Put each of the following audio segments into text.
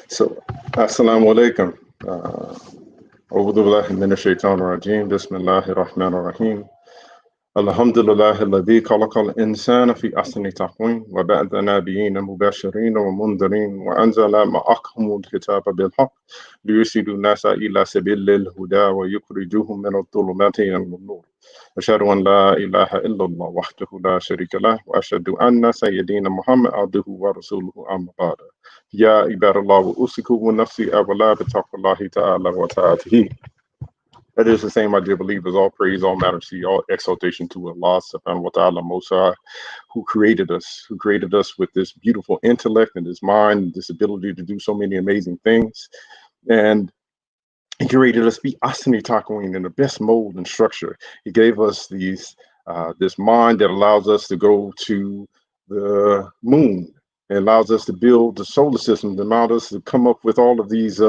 So, Assalamu alaikum. أعوذ بالله من الشيطان الرجيم بسم الله الرحمن الرحيم الحمد لله الذي خلق الإنسان في أحسن تقويم وبعث نبيين مبشرين ومنذرين وأنزل معهم الكتاب بالحق ليرشد الناس إلى سبيل الهدى ويخرجوهم من الظلمات إلى النور. أشهد أن لا إله إلا الله وحده لا شريك له وأشهد أن سيدنا محمد عبده ورسوله أما بعد. يا عباد الله وأوصيكم ونفسي أولا بتقوى الله تعالى وطاعته. That is the same, my dear believers. All praise, all majesty, all exaltation to Allah subhanahu wa ta'ala Most High, who created us with this beautiful intellect and this mind, this ability to do so many amazing things. And he created us be asani takwin in the best mold and structure. He gave us this mind that allows us to go to the moon. It allows us to build the solar system. It allows us to come up with all of these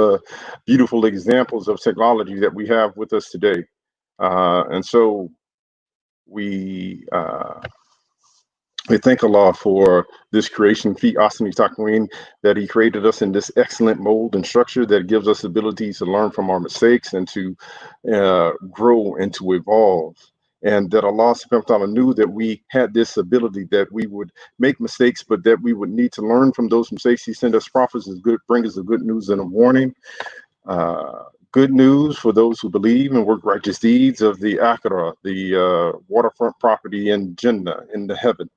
beautiful examples of technology that we have with us today. And so we uh, we thank Allah for this creation, fi asani takwin, that He created us in this excellent mold and structure that gives us abilities to learn from our mistakes and to grow and to evolve. And that Allah subhanahu wa ta'ala knew that we had this ability, that we would make mistakes, but that we would need to learn from those mistakes. He sent us prophets as good, bring us the good news and a warning. Good news for those who believe and work righteous deeds of the Akhirah, the waterfront property in Jannah, in the heaven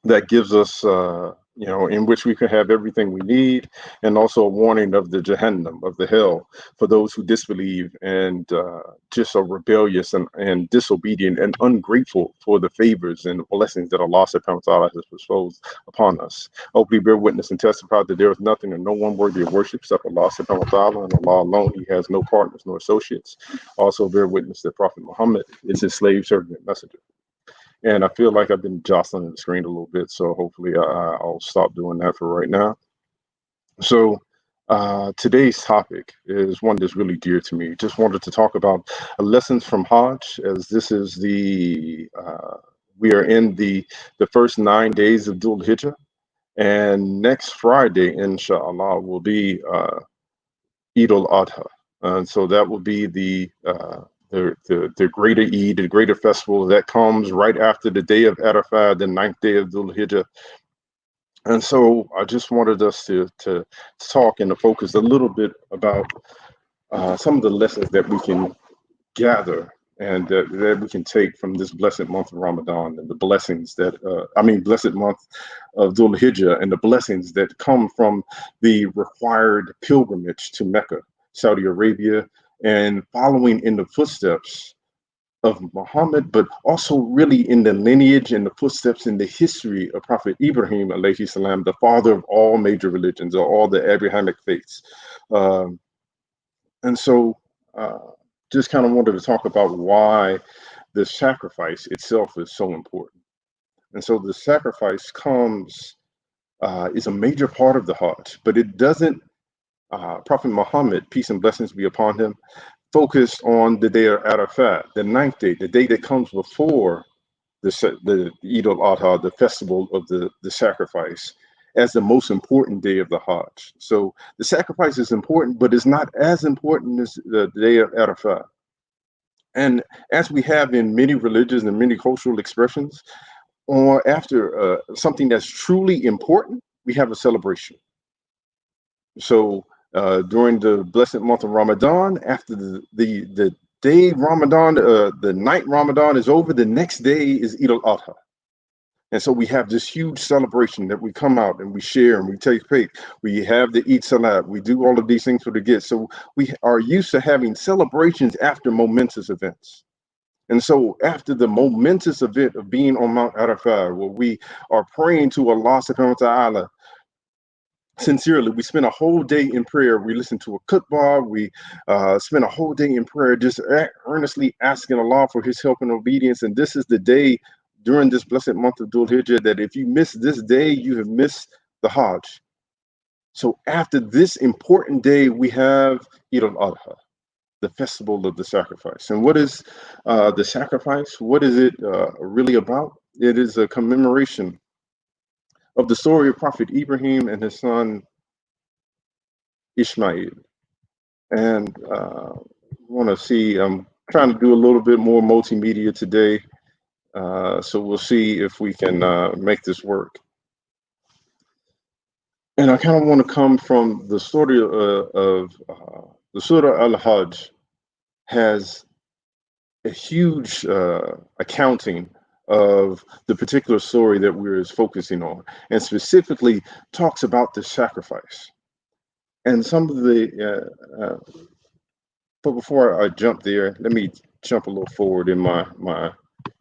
that gives us, in which we can have everything we need, and also a warning of the Jahannam, of the hell, for those who disbelieve and just are rebellious and disobedient and ungrateful for the favors and blessings that Allah subhanahu wa ta'ala has bestowed upon us. Hopefully bear witness and testify that there is nothing and no one worthy of worship except Allah subhanahu wa ta'ala, and Allah alone. He has no partners, no associates. Also bear witness that Prophet Muhammad is his slave, servant, and messenger. And I feel like I've been jostling the screen a little bit, so hopefully I'll stop doing that for right now. So today's topic is one that's really dear to me. Just wanted to talk about lessons from Hajj, as this is we are in the first 9 days of Dhul Hijjah, and next Friday, inshallah, will be Eid al-Adha. And so that will be the greater Eid, the greater festival that comes right after the day of Arafah, the ninth day of Dhul Hijjah. And so I just wanted us to talk and to focus a little bit about some of the lessons that we can gather and that we can take from this blessed month of Ramadan, and the blessings blessed month of Dhul Hijjah, and the blessings that come from the required pilgrimage to Mecca, Saudi Arabia, and following in the footsteps of Muhammad, but also really in the lineage and the footsteps in the history of Prophet Ibrahim alayhi salam, the father of all major religions, or all the Abrahamic faiths. Um, and so just kind of wanted to talk about why the sacrifice itself is so important. And so the sacrifice is a major part of the Hajj, but it doesn't, Prophet Muhammad, peace and blessings be upon him, focused on the day of Arafat, the ninth day, the day that comes before the Eid al-Adha, the festival of the sacrifice, as the most important day of the Hajj. So the sacrifice is important, but it's not as important as the day of Arafat. And as we have in many religions and many cultural expressions, or after something that's truly important, we have a celebration. So during the blessed month of Ramadan, after the day Ramadan, the night Ramadan is over, the next day is Eid al-Adha. And so we have this huge celebration that we come out and we share and we take faith. We have the Eid Salat. We do all of these things for the kids. So we are used to having celebrations after momentous events. And so after the momentous event of being on Mount Arafah, where we are praying to Allah subhanahu wa ta'ala sincerely, we spend a whole day in prayer. We listen to a khutbah. We spend a whole day in prayer, just earnestly asking Allah for His help and obedience. And this is the day during this blessed month of Dhul Hijjah that if you miss this day, you have missed the Hajj. So after this important day, we have Eid al-Adha, the festival of the sacrifice. And what is the sacrifice? What is it really about? It is a commemoration of the story of Prophet Ibrahim and his son Ishmael. And want to see, I'm trying to do a little bit more multimedia today. So we'll see if we can make this work. And I kind of want to come from the story of the Surah Al-Hajj has a huge accounting of the particular story that we're focusing on, and specifically talks about the sacrifice. And some of but before I jump there, let me jump a little forward in my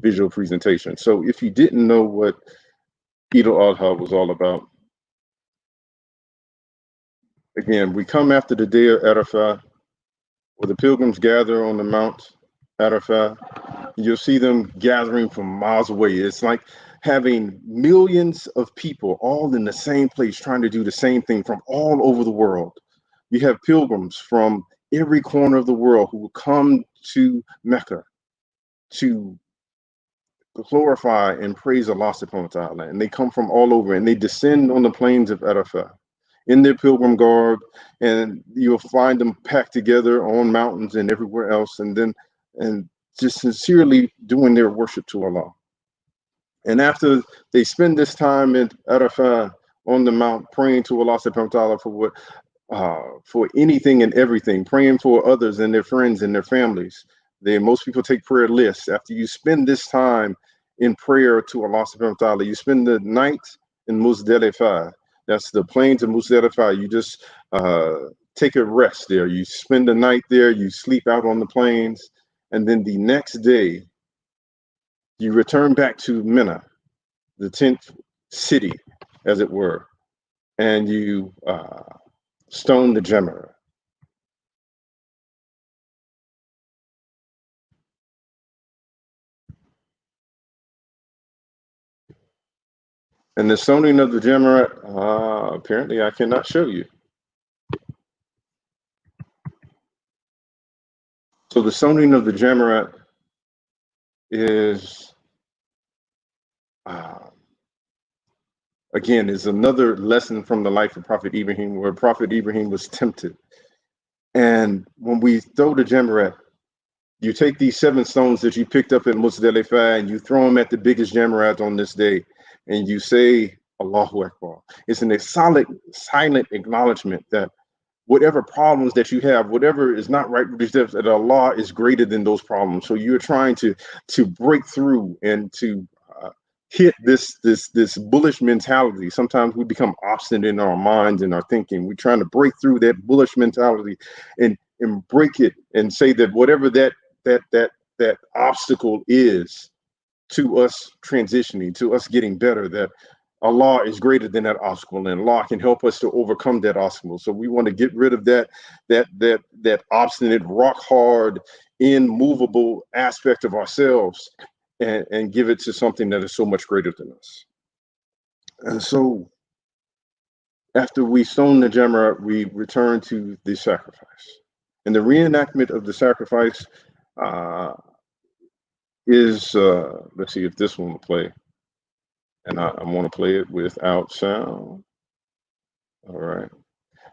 visual presentation. So if you didn't know what Eid al-Adha was all about, again, we come after the day of Arafah, where the pilgrims gather on the Mount Arafah. You'll see them gathering from miles away. It's like having millions of people all in the same place trying to do the same thing from all over the world. You have pilgrims from every corner of the world who will come to Mecca to glorify and praise Allah subhanahu wa ta'ala. And they come from all over and they descend on the plains of Arafah in their pilgrim garb, and you'll find them packed together on mountains and everywhere else, and just sincerely doing their worship to Allah. And after they spend this time at Arafah on the mount praying to Allah subhanahu wa ta'ala for anything and everything, praying for others and their friends and their families. Most people take prayer lists. After you spend this time in prayer to Allah subhanahu wa ta'ala, you spend the night in Muzdalifah. That's the plains of Muzdalifah. You just take a rest there. You spend the night there. You sleep out on the plains. And then the next day, you return back to Mina, the 10th city, as it were, and you stone the Jamrah. And the stoning of the Jamrah, apparently I cannot show you. So the stoning of the Jamrah is, again, is another lesson from the life of Prophet Ibrahim, where Prophet Ibrahim was tempted. And when we throw the Jamrah, you take these 7 stones that you picked up at Muzdalifah and you throw them at the biggest Jamrat on this day, and you say, Allahu Akbar. It's a silent acknowledgement that whatever problems that you have, whatever is not right with yourself, that Allah is greater than those problems. So you're trying to break through and to hit this bullish mentality. Sometimes we become obstinate in our minds and our thinking. We're trying to break through that bullish mentality and break it and say that whatever that obstacle is to us transitioning, to us getting better, that Allah is greater than that obstacle, and Allah can help us to overcome that obstacle. So we want to get rid of that obstinate, rock hard, immovable aspect of ourselves, and give it to something that is so much greater than us. And so after we stone the Jamrah, we return to the sacrifice. And the reenactment of the sacrifice is, let's see if this one will play. And I want to play it without sound. All right.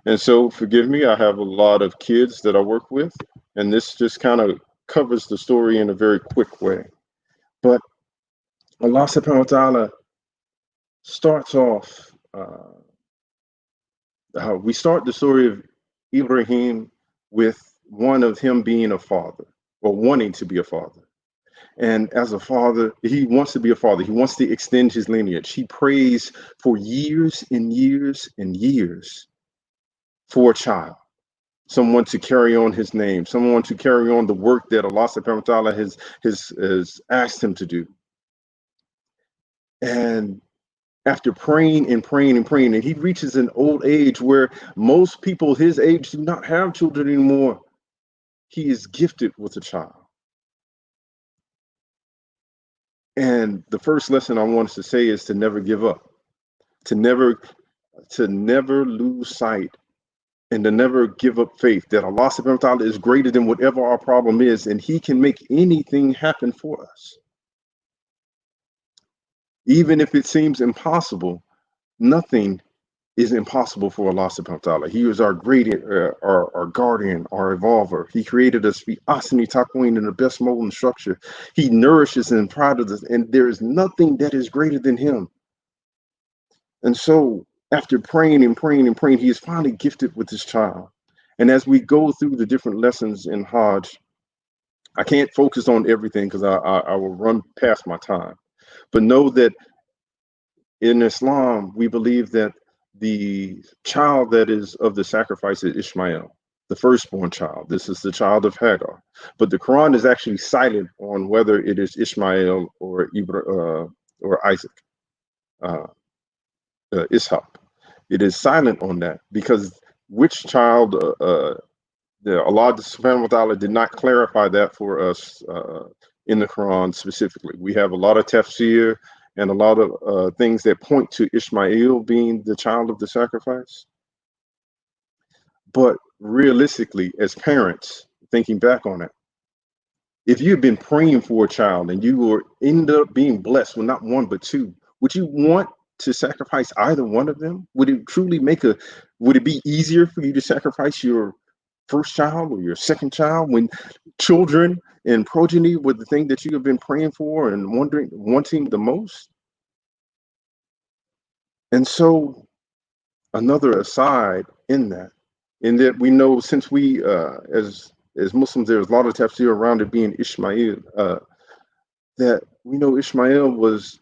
And so forgive me, I have a lot of kids that I work with, and this just kind of covers the story in a very quick way. But Allah subhanahu wa ta'ala starts off, we start the story of Ibrahim with one of him being a father, or wanting to be a father. And as a father, he wants to be a father. He wants to extend his lineage. He prays for years and years and years for a child, someone to carry on his name, someone to carry on the work that Allah subhanahu wa ta'ala has asked him to do. And after praying and praying and praying, and he reaches an old age where most people his age do not have children anymore, he is gifted with a child. And the first lesson I want us to say is to never give up, to never lose sight, and to never give up faith that Allah subhanahu wa ta'ala is greater than whatever our problem is, and he can make anything happen for us. Even if it seems impossible, nothing is impossible for Allah subhanahu wa ta'ala. He is our great, our guardian, our evolver. He created us fi asni taqween in the best mold and structure. He nourishes and proud of us, and there is nothing that is greater than him. And so after praying and praying and praying, he is finally gifted with this child. And as we go through the different lessons in Hajj, I can't focus on everything because I will run past my time. But know that in Islam, we believe that the child that is of the sacrifice is Ishmael, the firstborn child. This is the child of Hagar. But the Quran is actually silent on whether it is Ishmael or Isaac, uh, Ishaq. It is silent on that because which child, Allah subhanahu wa ta'ala did not clarify that for us in the Quran specifically. We have a lot of tafsir and a lot of things that point to Ishmael being the child of the sacrifice. But realistically, as parents, thinking back on it, if you've been praying for a child and you were end up being blessed with not one but two, would you want to sacrifice either one of them? Would it truly would it be easier for you to sacrifice your first child or your second child when children and progeny were the thing that you have been praying for and wanting the most? And so another aside in that we know, since we as Muslims, there's a lot of tafsir around it being Ishmael, that we know Ishmael was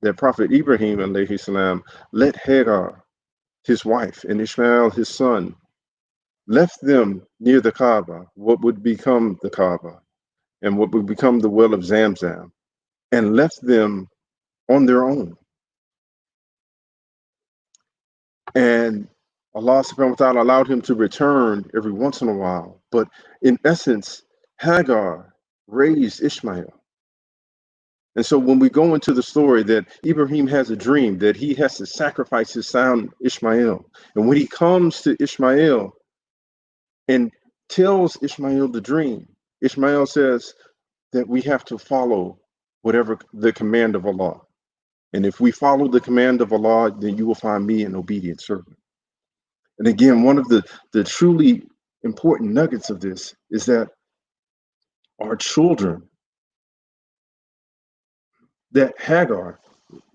that Prophet Ibrahim alayhi salam let Hagar, his wife, and Ishmael, his son, left them near the Kaaba, what would become the Kaaba and what would become the well of Zamzam, and left them on their own. And Allah subhanahu wa ta'ala allowed him to return every once in a while. But in essence, Hagar raised Ishmael. And so when we go into the story that Ibrahim has a dream that he has to sacrifice his son Ishmael. And when he comes to Ishmael and tells Ishmael the dream, Ishmael says that we have to follow whatever the command of Allah. And if we follow the command of Allah, then you will find me an obedient servant. And again, one of the truly important nuggets of this is that our children, that Hagar,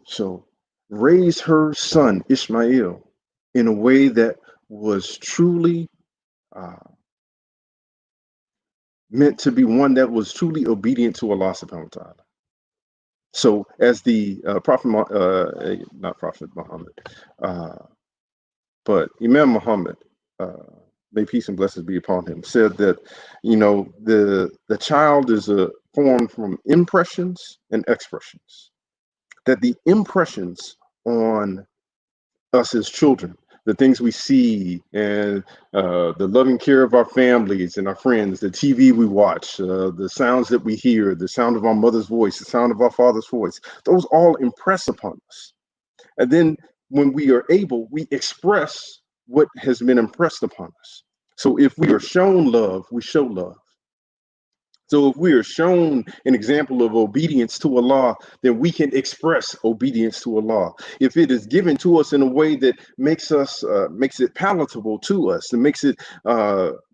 so raise her son Ishmael in a way that was truly meant to be one that was truly obedient to Allah subhanahu wa ta'ala. So as the Prophet, not Prophet Muhammad, but Imam Muhammad, may peace and blessings be upon him, said that, the child is formed from impressions and expressions. That the impressions on us as children, the things we see, and the loving care of our families and our friends, the TV we watch, the sounds that we hear, the sound of our mother's voice, the sound of our father's voice, those all impress upon us. And then when we are able, we express what has been impressed upon us. So if we are shown love, we show love. So if we are shown an example of obedience to Allah, then we can express obedience to Allah. If it is given to us in a way that makes it palatable to us, and makes it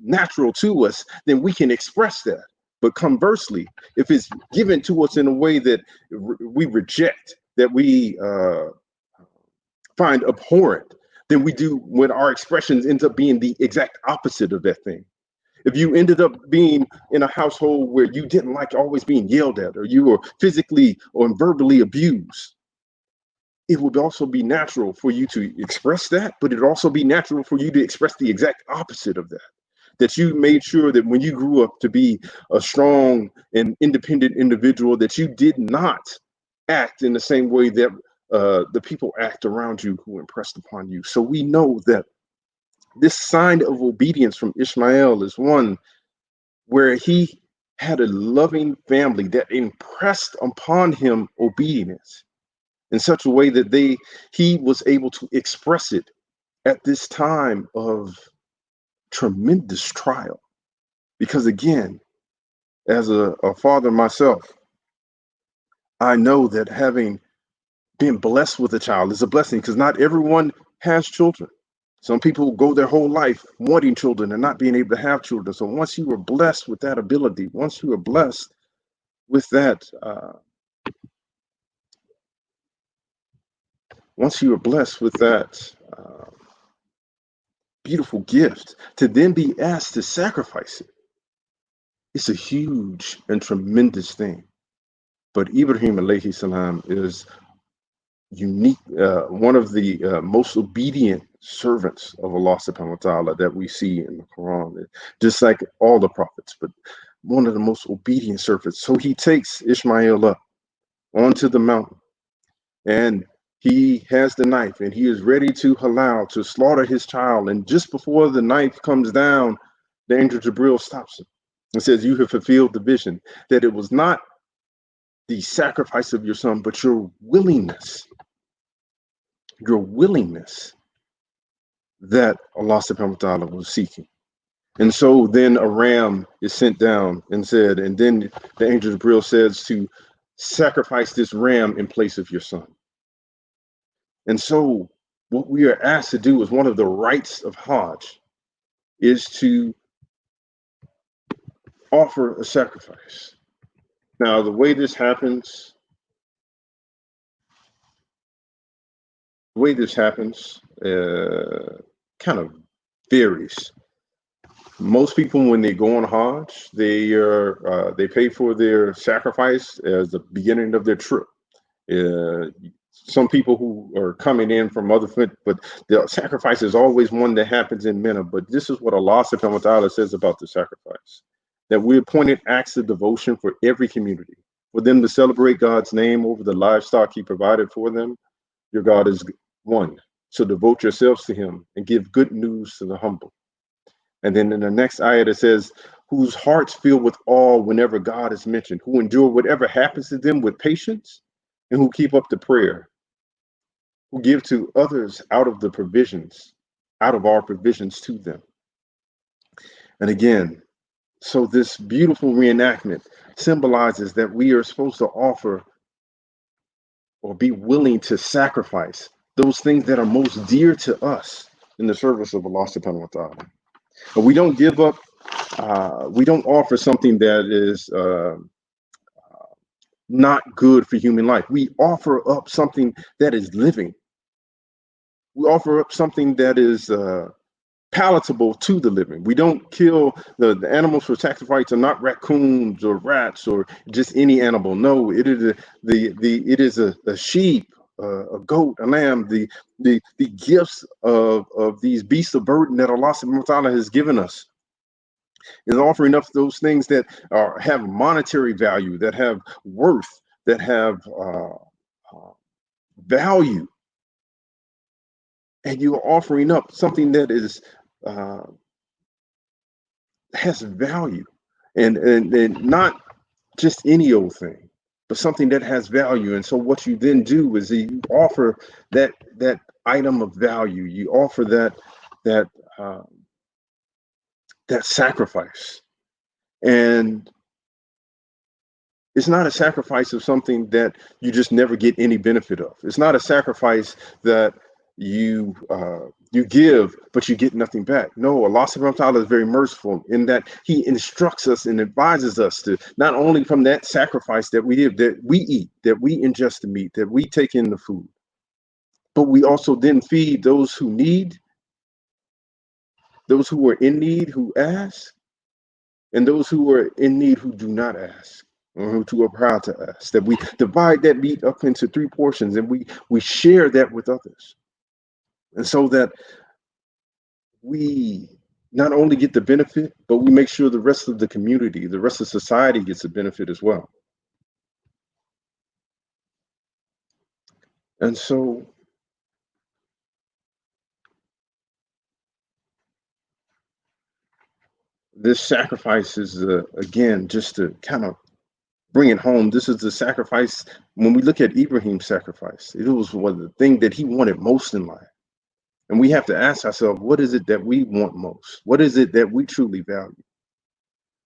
natural to us, then we can express that. But conversely, if it's given to us in a way that we reject, that we find abhorrent, then we do when our expressions ends up being the exact opposite of that thing. If you ended up being in a household where you didn't like always being yelled at, or you were physically or verbally abused, it would also be natural for you to express that, but it'd also be natural for you to express the exact opposite of that. That you made sure that when you grew up to be a strong and independent individual, that you did not act in the same way that the people act around you who impressed upon you. So we know that this sign of obedience from Ishmael is one where he had a loving family that impressed upon him obedience in such a way that he was able to express it at this time of tremendous trial. Because again, as a father myself, I know that having being blessed with a child is a blessing, because not everyone has children. Some people go their whole life wanting children and not being able to have children. So once you are blessed with that ability, once you are blessed with that, once you are blessed with that beautiful gift, to then be asked to sacrifice it, it's a huge and tremendous thing. But Ibrahim alayhi salam is unique, one of the most obedient servants of Allah subhanahu wa ta'ala that we see in the Quran, just like all the prophets, but one of the most obedient servants. So he takes Ishmael up onto the mountain, and he has the knife, and he is ready to halal, to slaughter his child. And just before the knife comes down, the angel Jibril stops him and says, "You have fulfilled the vision, that it was not the sacrifice of your son, but your willingness that Allah subhanahu wa ta'ala was seeking." And so then a ram is sent down and said, and then the angel Jibril says to sacrifice this ram in place of your son. And so what we are asked to do, is one of the rites of Hajj, is to offer a sacrifice. Now, the way this happens, kind of varies. Most people, when they go on Hajj, they pay for their sacrifice as the beginning of their trip. Some people who are coming in from other, but the sacrifice is always one that happens in Mina. But this is what Allah subhanahu wa ta'ala says about the sacrifice, that we appointed acts of devotion for every community, for them to celebrate God's name over the livestock he provided for them. Your God is one, so devote yourselves to him and give good news to the humble. And then in the next ayat it says, whose hearts fill with awe whenever God is mentioned, who endure whatever happens to them with patience, and who keep up the prayer, who give to others out of our provisions to them. And again, so this beautiful reenactment symbolizes that we are supposed to offer or be willing to sacrifice those things that are most dear to us in the service of Allah subhanahu wa ta'ala. But we don't give up, we don't offer something that is not good for human life. We offer up something that is living. We offer up something that is palatable to the living. We don't kill the animals for sacrifice are not raccoons or rats or just any animal. No, it is a sheep, a goat, a lamb, the gifts of these beasts of burden that Allah subhanahu wa ta'ala has given us. Is offering up those things that have monetary value, that have worth, that have value. And you are offering up something that is has value, and not just any old thing, but something that has value. And so what you then do is you offer that item of value. You offer that sacrifice, and it's not a sacrifice of something that you just never get any benefit of. It's not a sacrifice that you give, but you get nothing back. No, Allah subhanahu wa ta'ala is very merciful in that he instructs us and advises us to not only from that sacrifice that we give, that we eat, that we ingest the meat, that we take in the food, but we also then feed those who need, those who are in need, who ask, and those who are in need who do not ask, or who are proud to ask. That we divide that meat up into 3 portions, and we share that with others. And so that we not only get the benefit, but we make sure the rest of the community, the rest of society gets the benefit as well. And so this sacrifice is, again, just to kind of bring it home. This is the sacrifice. When we look at Ibrahim's sacrifice, it was one of the thing that he wanted most in life. And we have to ask ourselves, what is it that we want most? What is it that we truly value?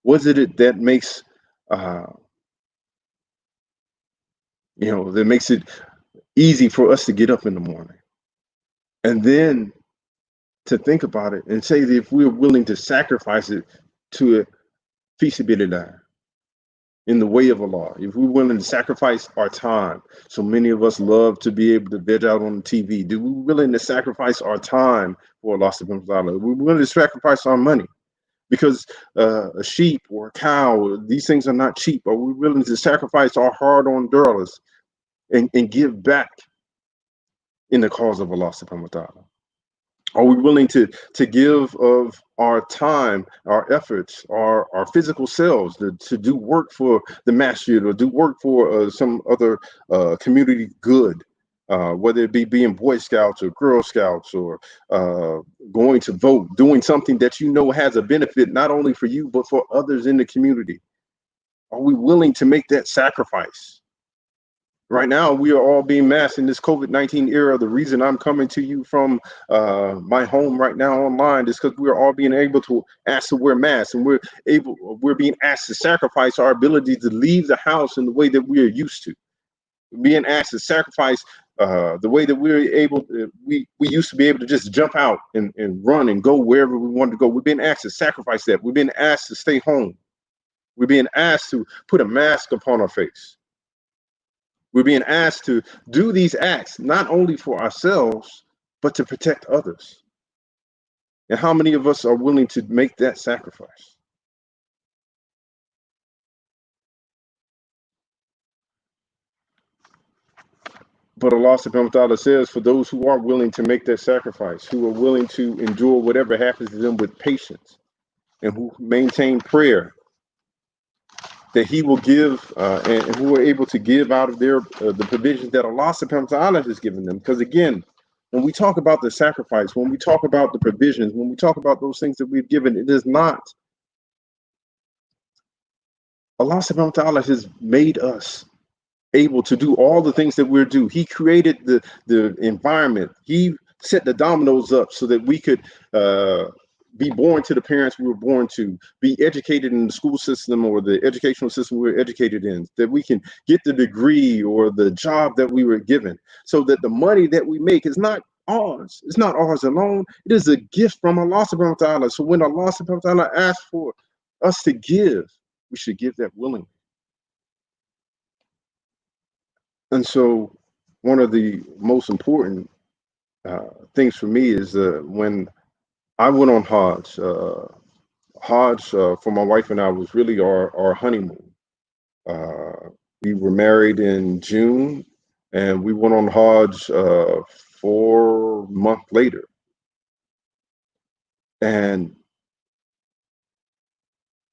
What is it that makes, that makes it easy for us to get up in the morning. And then to think about it and say that if we're willing to sacrifice it to a feasibility in the way of Allah, if we're willing to sacrifice our time, so many of us love to be able to veg out on the TV. Do we willing to sacrifice our time for Allah subhanahu wa ta'ala? We're willing to sacrifice our money because a sheep or a cow, these things are not cheap. Are we willing to sacrifice our hard-earned dollars and give back in the cause of Allah subhanahu wa ta'ala? Are we willing to give of our time, our efforts, our physical selves to do work for the masjid or do work for some other community good, whether it be being Boy Scouts or Girl Scouts or going to vote, doing something that you know has a benefit not only for you but for others in the community? Are we willing to make that sacrifice? Right now, we are all being masked in this COVID-19 era. The reason I'm coming to you from my home right now online is because we're all being able to asked to wear masks, and we're being asked to sacrifice our ability to leave the house in the way that we are used to. We're being asked to sacrifice the way that we're able. We used to be able to just jump out and run and go wherever we wanted to go. We're being asked to sacrifice that. We're being asked to stay home. We're being asked to put a mask upon our face. We're being asked to do these acts not only for ourselves, but to protect others. And how many of us are willing to make that sacrifice? But Allah subhanahu wa ta'ala says, for those who are willing to make that sacrifice, who are willing to endure whatever happens to them with patience, and who maintain prayer, that He will give, and who are able to give out of their the provisions that Allah subhanahu wa ta'ala has given them. Because again, when we talk about the sacrifice, when we talk about the provisions, when we talk about those things that we've given, it is not. Allah subhanahu wa ta'ala has made us able to do all the things that we're due. He created the environment. He set the dominoes up so that we could be born to the parents we were born to, be educated in the school system or the educational system we were educated in, that we can get the degree or the job that we were given, so that the money that we make is not ours. It's not ours alone. It is a gift from Allah subhanahu wa ta'ala. So when Allah subhanahu wa ta'ala asks for us to give, we should give that willingly. And so one of the most important things for me is when I went on Hajj. Hajj for my wife and I was really our honeymoon. We were married in June, and we went on Hajj 4 months later. And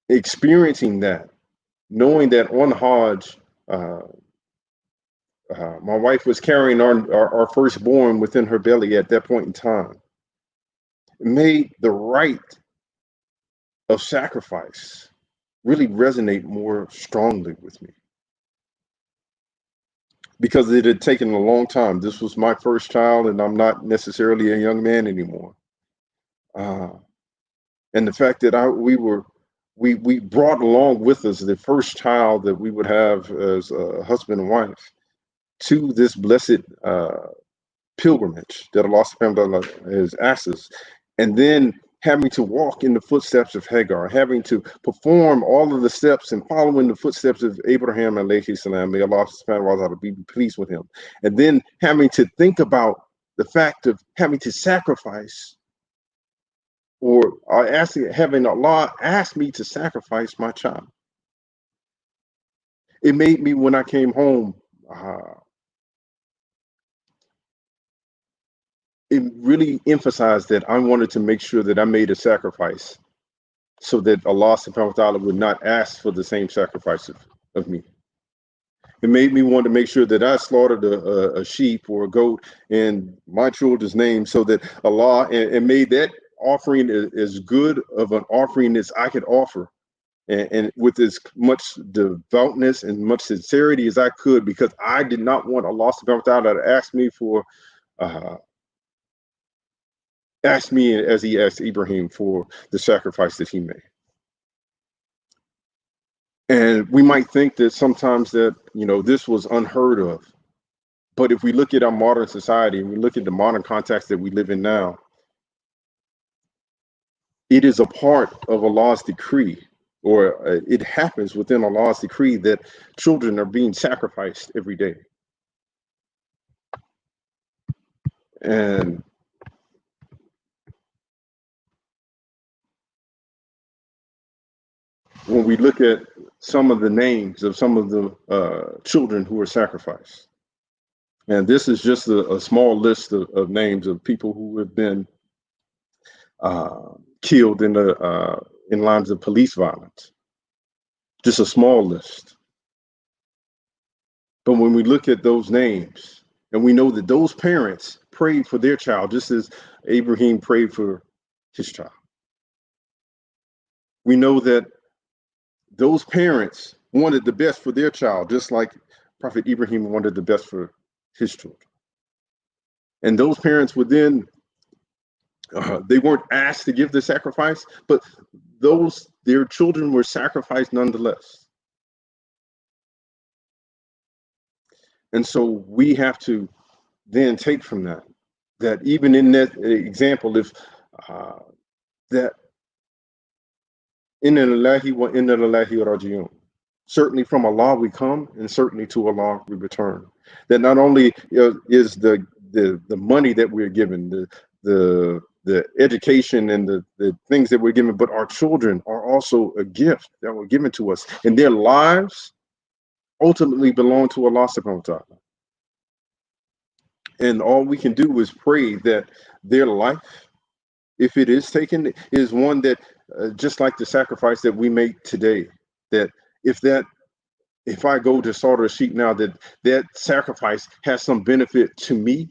experiencing that, knowing that on Hajj, my wife was carrying our firstborn within her belly at that point in time, it made the rite of sacrifice really resonate more strongly with me, because it had taken a long time. This was my first child, and I'm not necessarily a young man anymore. And the fact that we brought along with us the first child that we would have as a husband and wife to this blessed pilgrimage that Allah subhanahu wa ta'ala has asked us, and then having to walk in the footsteps of Hagar, having to perform all of the steps and following the footsteps of Abraham alayhi salam, may Allah subhanahu wa ta'ala be pleased with him, and then having to think about the fact of having to sacrifice, or having Allah ask me to sacrifice my child. It made me, when I came home, it really emphasized that I wanted to make sure that I made a sacrifice so that Allah subhanahu wa ta'ala would not ask for the same sacrifice of me. It made me want to make sure that I slaughtered a sheep or a goat in my children's name, so that Allah, and made that offering as good of an offering as I could offer, and with as much devoutness and much sincerity as I could, because I did not want Allah subhanahu wa ta'ala to ask me as He asked Ibrahim for the sacrifice that he made. And we might think that sometimes that, this was unheard of. But if we look at our modern society and we look at the modern context that we live in now, it is a part of Allah's decree, or it happens within Allah's decree, that children are being sacrificed every day. And when we look at some of the names of some of the children who were sacrificed, and this is just a small list of names of people who have been killed in lines of police violence. Just a small list. But when we look at those names, and we know that those parents prayed for their child, just as Abraham prayed for his child. We know that those parents wanted the best for their child, just like Prophet Ibrahim wanted the best for his children. And those parents would then, they weren't asked to give the sacrifice, but their children were sacrificed nonetheless. And so we have to then take from that even in that example, if that inna lillahi wa inna ilaihi raji'un, certainly from Allah we come, and certainly to Allah we return. That not only is the money that we're given, the education and the things that we're given, but our children are also a gift that were given to us, and their lives ultimately belong to Allah subhanahu wa ta'ala. And all we can do is pray that their life, if it is taken, is one that just like the sacrifice that we make today, that if I go to slaughter a sheep now, that sacrifice has some benefit to me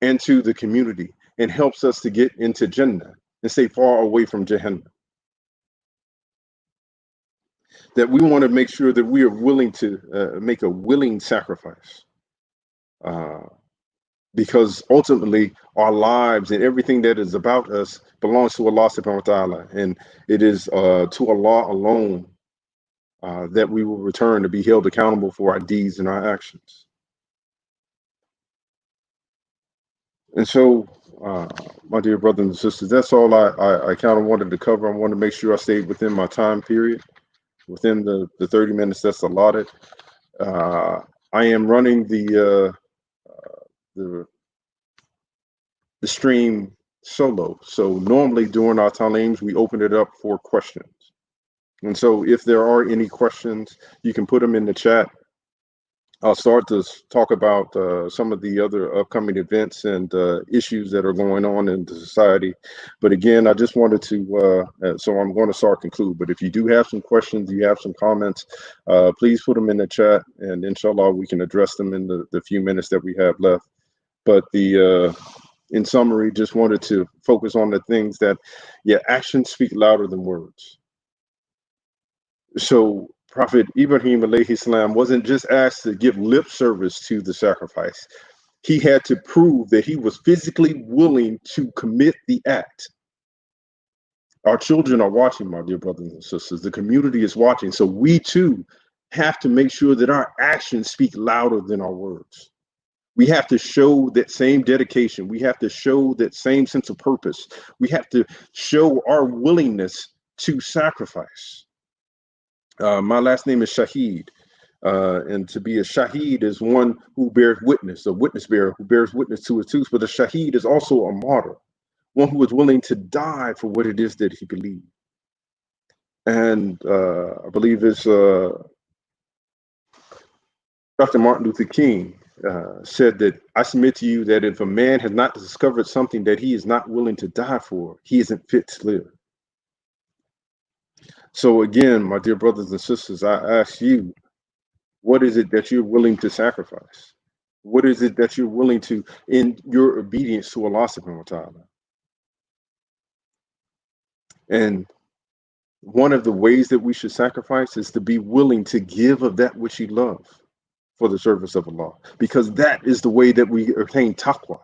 and to the community, and helps us to get into Jannah and stay far away from Jahannam. That we want to make sure that we are willing to make a willing sacrifice, because ultimately our lives and everything that is about us belongs to Allah subhanahu wa ta'ala, and it is to Allah alone that we will return to be held accountable for our deeds and our actions. And so, my dear brothers and sisters, that's all I kind of wanted to cover. I wanted to make sure I stayed within my time period, within the 30 minutes that's allotted. I am running the stream solo. So normally during our Taleems, we open it up for questions. And so if there are any questions, you can put them in the chat. I'll start to talk about some of the other upcoming events and issues that are going on in the society. But again, I just wanted to, so I'm going to conclude. But if you do have some questions, you have some comments, please put them in the chat, and inshallah, we can address them in the few minutes that we have left. But in summary, just wanted to focus on the things that, actions speak louder than words. So Prophet Ibrahim alayhi salam wasn't just asked to give lip service to the sacrifice. He had to prove that he was physically willing to commit the act. Our children are watching, my dear brothers and sisters. The community is watching. So we too have to make sure that our actions speak louder than our words. We have to show that same dedication. We have to show that same sense of purpose. We have to show our willingness to sacrifice. My last name is Shaheed, and to be a Shaheed is one who bears witness, a witness bearer who bears witness to his truth. But a Shaheed is also a martyr, one who is willing to die for what it is that he believes. And I believe it's Dr. Martin Luther King said that, I submit to you that if a man has not discovered something that he is not willing to die for, he isn't fit to live. So again, my dear brothers and sisters, I ask you, what is it that you're willing to sacrifice? What is it that you're willing to, in your obedience to Allah subhanahu wa ta'ala? And one of the ways that we should sacrifice is to be willing to give of that which you love for the service of Allah, because that is the way that we attain taqwa.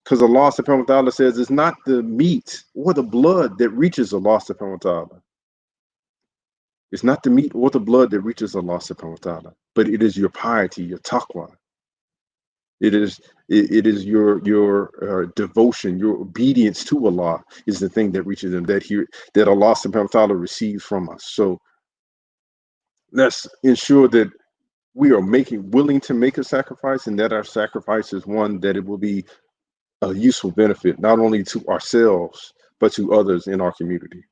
Because Allah subhanahu wa ta'ala says it's not the meat or the blood that reaches Allah subhanahu wa ta'ala. It's not the meat or the blood that reaches Allah subhanahu wa ta'ala, but it is your piety, your taqwa. It is your devotion, your obedience to Allah is the thing that reaches them, that Allah subhanahu wa ta'ala receives from us. So let's ensure that we are willing to make a sacrifice, and that our sacrifice is one that it will be a useful benefit not only to ourselves but to others in our community.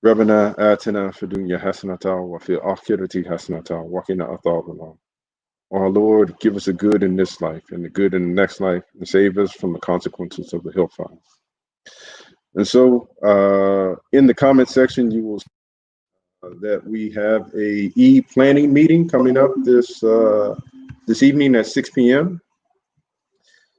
ربنا آتنا في الدنيا حسنة وفي الآخرة حسنة وقنا عذاب النار. Our Lord, give us a good in this life and the good in the next life, and save us from the consequences of the hellfire. And so, in the comment section, you will see that we have a planning meeting coming up this evening at 6 p.m.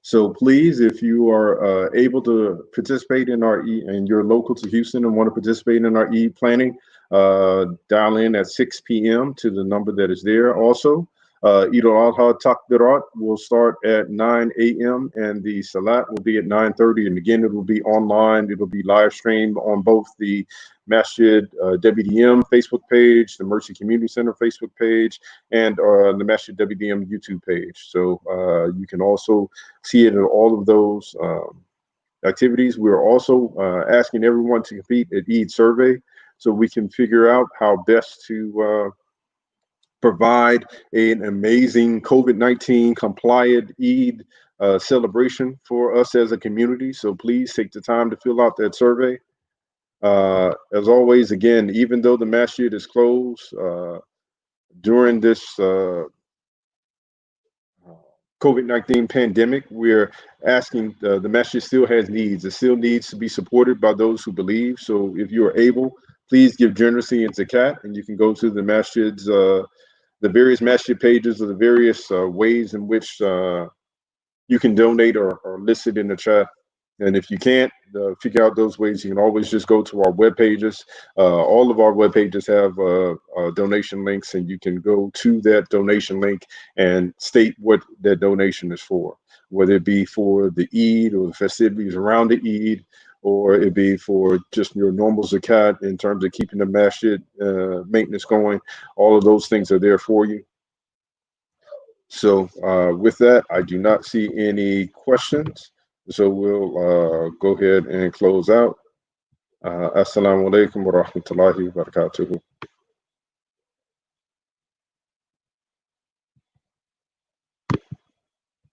So please, if you are able to participate in and you're local to Houston and want to participate in our planning, dial in at 6 p.m. to the number that is there. Also, Eid al-Adha Takbirat will start at 9 a.m. and the Salat will be at 9:30. And again, it will be online. It will be live streamed on both the Masjid WDM Facebook page, the Mercy Community Center Facebook page, and the Masjid WDM YouTube page. So you can also see it in all of those activities. We're also asking everyone to complete an Eid survey so we can figure out how best to provide an amazing COVID-19 compliant Eid celebration for us as a community. So please take the time to fill out that survey. As always, again, even though the masjid is closed during this COVID-19 pandemic, we're asking, the masjid still has needs. It still needs to be supported by those who believe. So if you are able, please give generously in zakat, and you can go to the masjid's, the various masjid pages of the various ways in which you can donate or listed in the chat. And if you can't figure out those ways, you can always just go to our web pages. All of our web pages have donation links, and you can go to that donation link and state what that donation is for, whether it be for the Eid or the festivities around the Eid, or it be for just your normal zakat in terms of keeping the masjid maintenance going. All of those things are there for you. So with that, I do not see any questions. So we'll go ahead and close out. Assalamu alaikum wa rahmatullahi wa barakatuhu.